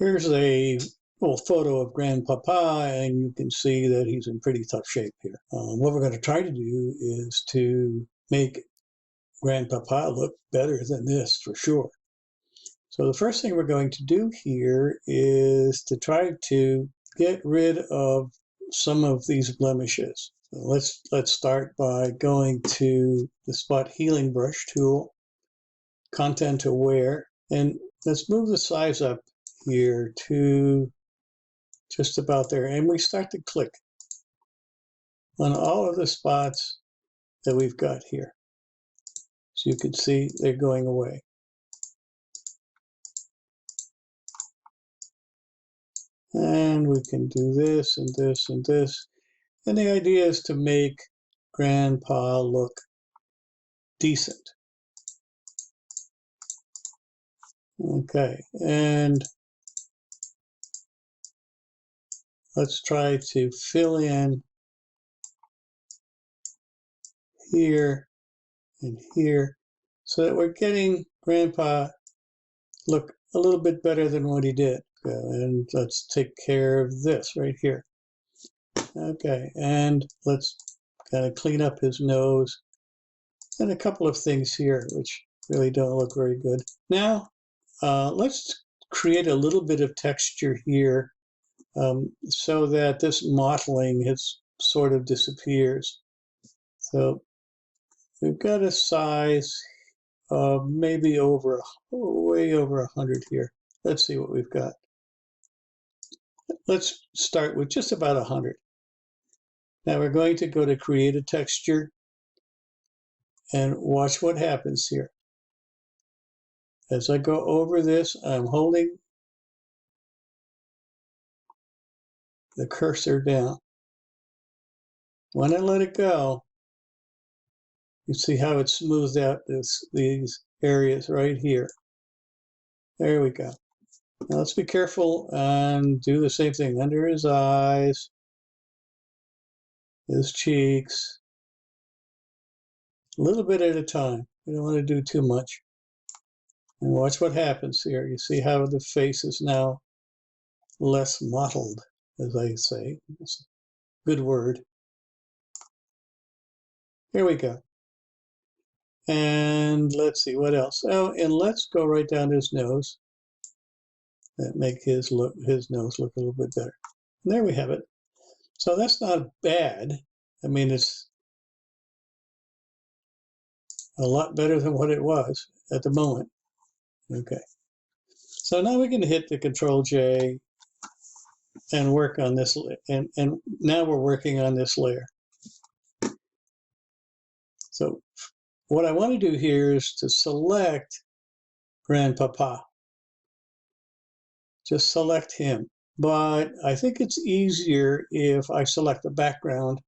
Here's a little photo of grandpapa, and you can see that he's in pretty tough shape here. What we're going to try to do is to make grandpapa look better than this for sure. So the first thing we're going to do here is to try to get rid of some of these blemishes. So let's start by going to the Spot Healing Brush tool, Content Aware, and let's move the size up here to just about there, and we start to click on all of the spots that we've got here. So you can see they're going away. And we can do this and this and this. And the idea is to make grandpa look decent. Okay, and let's try to fill in here and here so that we're getting grandpa look a little bit better than what he did. And let's take care of this right here. Okay, and let's kind of clean up his nose and a couple of things here which really don't look very good. Now let's create a little bit of texture here so that this mottling sort of disappears. So we've got a size of maybe way over 100 here. Let's see what we've got. Let's start with just about 100. Now we're going to go to Create a Texture and watch what happens here. As I go over this, I'm holding the cursor down. When I let it go, you see how it smoothed out these areas right here. There we go. Now let's be careful and do the same thing under his eyes, his cheeks, a little bit at a time. We don't want to do too much. And watch what happens here. You see how the face is now less mottled, as I say. It's a good word. Here we go. And let's see what else. Oh, and let's go right down his nose. That make his nose look a little bit better. And there we have it. So that's not bad. I mean, it's a lot better than what it was at the moment. Okay. So now we can hit the Control J and work on this, and now we're working on this layer. So what I want to do here is to select grandpapa. Just select him. But I think it's easier if I select the background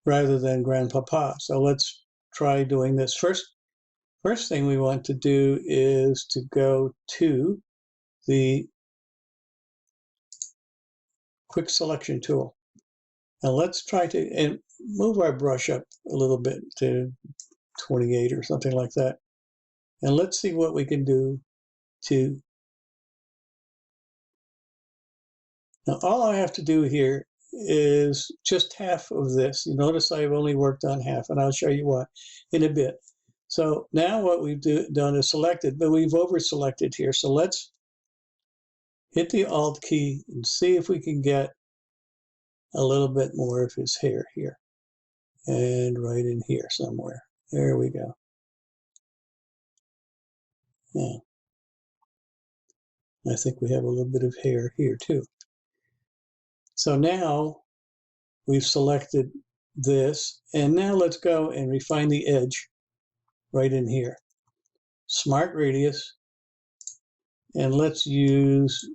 rather than grandpapa. So let's try doing this. First thing we want to do is to go to the Quick Selection tool. And let's try to move our brush up a little bit to 28 or something like that. And let's see what we can do to... Now all I have to do here is just half of this. You notice I've only worked on half, and I'll show you why in a bit. So now what we've done is selected, but we've over-selected here. So let's hit the Alt key and see if we can get a little bit more of his hair here. And right in here somewhere. There we go. Yeah. I think we have a little bit of hair here too. So now we've selected this, and now let's go and refine the edge right in here. Smart radius, and let's use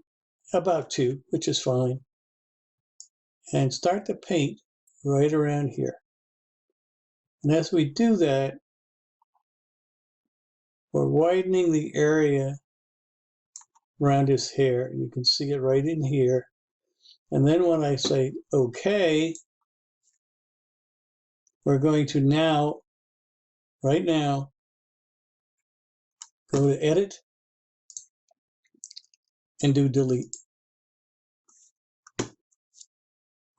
about 2, which is fine. And start to paint right around here. And as we do that, we're widening the area around his hair. You can see it right in here. And then when I say OK, we're going to now, right now, go to Edit, and do delete.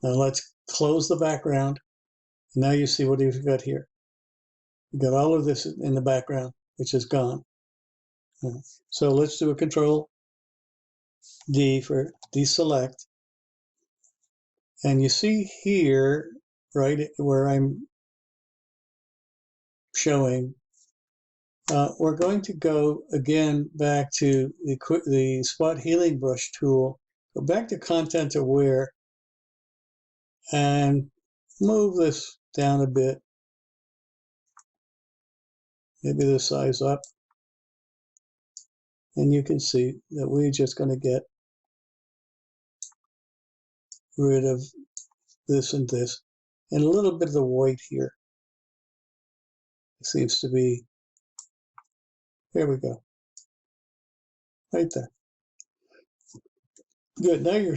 Now let's close the background. Now you see what we've got here. We've got all of this in the background, which is gone. So let's do a Control D for deselect. And you see here, right where I'm showing, we're going to go again back to the spot healing brush tool, go back to content aware, and move this down a bit. Maybe the size up. And you can see that we're just going to get rid of this and this. And a little bit of the white here. It seems to be, there we go. Right there. Good. Now you're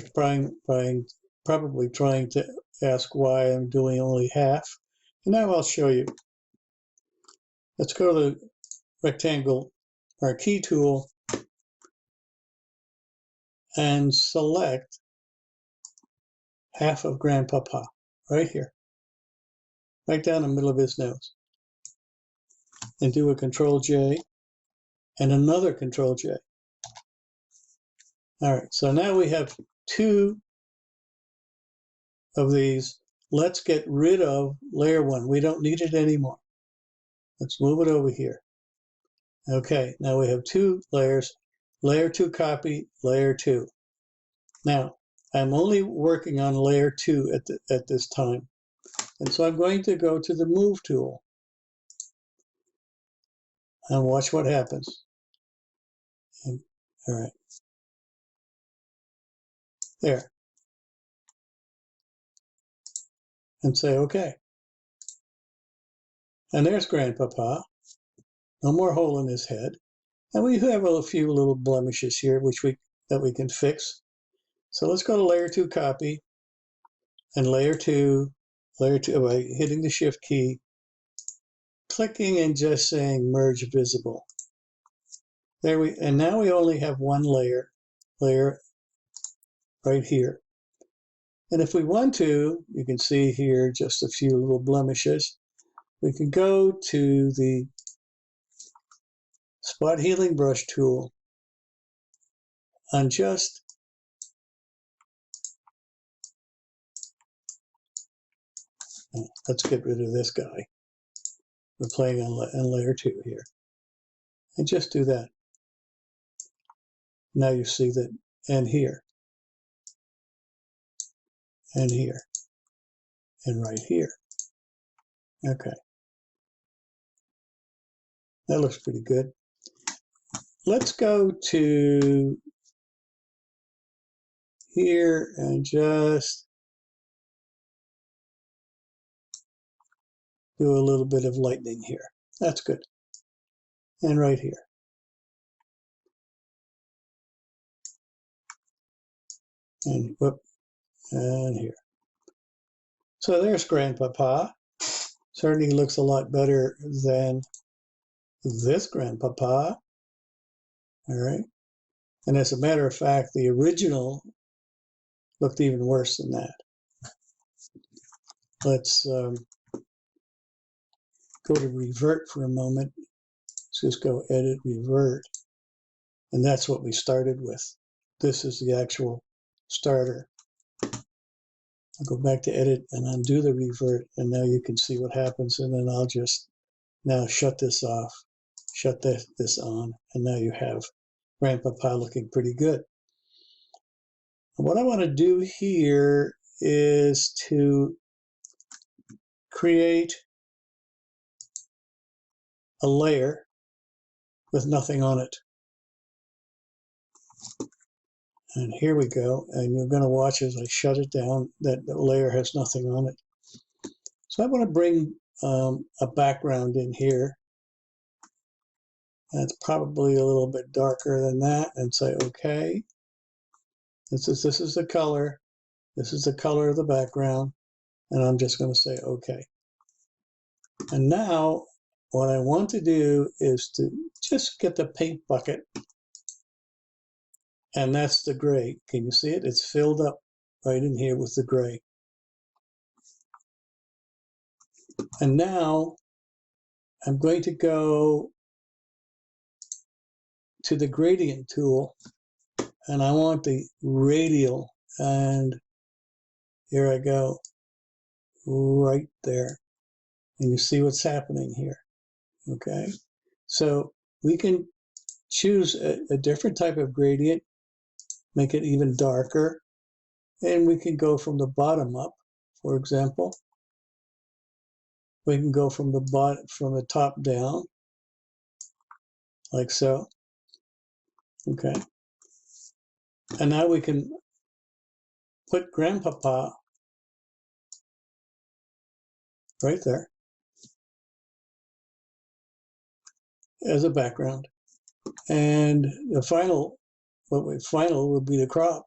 probably trying to ask why I'm doing only half. And now I'll show you. Let's go to the rectangle Marquee Tool and select half of grandpapa right here, right down the middle of his nose. And do a Control J and another Control J. All right, so now we have two of these. Let's get rid of layer one. We don't need it anymore. Let's move it over here. Okay, now we have two layers, layer two copy, layer two. Now, I'm only working on layer two at this time. And so I'm going to go to the Move tool and watch what happens. And, all right. There. And say, okay. And there's grandpapa. No more hole in his head. And we have a few little blemishes here that we can fix. So let's go to layer two copy and layer two by hitting the shift key, clicking and just saying merge visible. And now we only have one layer right here. And if we want to, you can see here just a few little blemishes. We can go to the spot healing brush tool and just let's get rid of this guy. We're playing on layer two here. And just do that. Now you see that, and here, and here, and right here. Okay. That looks pretty good. Let's go to here and just do a little bit of lightning here. That's good. And right here. And whoop, and here. So there's grandpapa. Certainly looks a lot better than this grandpapa. All right. And as a matter of fact, the original looked even worse than that. Let's go to revert for a moment. Let's just go edit, revert. And that's what we started with. This is the actual starter. I'll go back to edit and undo the revert. And now you can see what happens. And then I'll just now shut this off, shut this on. And now you have grandpapa looking pretty good. And what I want to do here is to create a layer with nothing on it. And here we go. And you're going to watch as I shut it down, that layer has nothing on it. So I want to bring a background in here. That's probably a little bit darker than that, and say, okay. This is the color. This is the color of the background. And I'm just going to say, okay. And now what I want to do is to just get the paint bucket And that's the gray. Can you see it? It's filled up right in here with the gray. And now I'm going to go to the gradient tool, and I want the radial, and here I go, right there. And you see what's happening here, okay? So we can choose a different type of gradient, make it even darker, and we can go from the bottom up, for example. We can go from the top down, like so. Okay. And now we can put grandpapa right there as a background. And the final would be to crop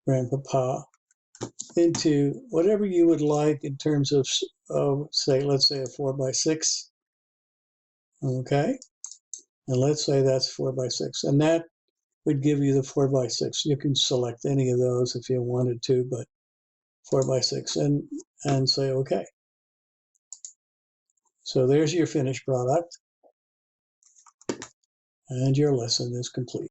grandpapa into whatever you would like in terms of say, let's say a 4x6. Okay. And let's say that's 4x6. And that would give you the 4x6. You can select any of those if you wanted to, but 4x6 and say okay. So there's your finished product, and your lesson is complete.